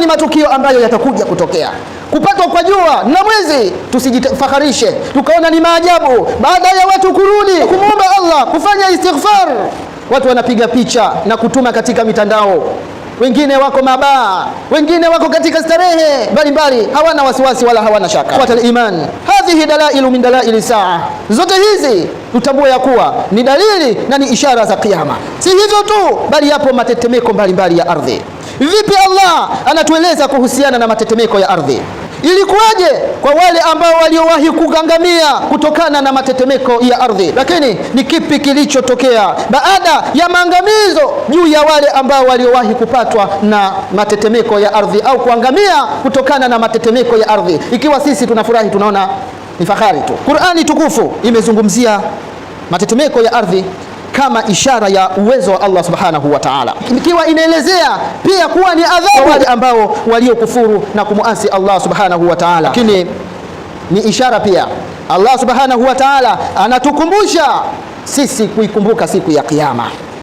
ni matukio ambayo yatakuja kutokea. Kupatwa kwa jua na mwezi tusijifakharishe tukaona ni maajabu, baada ya watu kurudi kumuomba Allah, kufanya istighfar. Watu wanapiga picha na kutuma katika mitandao, wengine wako mabaa, wengine wako katika starehe mbalimbali, hawana wasiwasi wala hawana shaka. Kwa iman, hadhihi dalailu min dalaili saa, zote hizi tutambue ya kuwa ni dalili na ni ishara za kiyama. Si hivyo tu, bali yapo matetemeko mbalimbali ya ardhi. Vipi Allah anatueleza kuhusiana na matetemeko ya ardhi? Ilikuwaje kwa wale ambao waliowahi kugangamia kutokana na matetemeko ya ardhi? Lakini ni kipi kilichotokea baada ya maangamizo juu ya wale ambao waliowahi kupatwa na matetemeko ya ardhi au kuangamia kutokana na matetemeko ya ardhi? Ikiwa sisi tunafurahi, tunaona ni fahari tu. Qur'ani tukufu imezungumzia matetemeko ya ardhi kama ishara ya uwezo wa Allah subhanahu wa ta'ala, ikiwa inaelezea pia kuwa ni adhabu wale ambao waliokufuru na kumuasi Allah subhanahu wa ta'ala. Lakini ni ishara pia Allah subhanahu wa ta'ala anatukumbusha sisi kuikumbuka siku ya kiyama.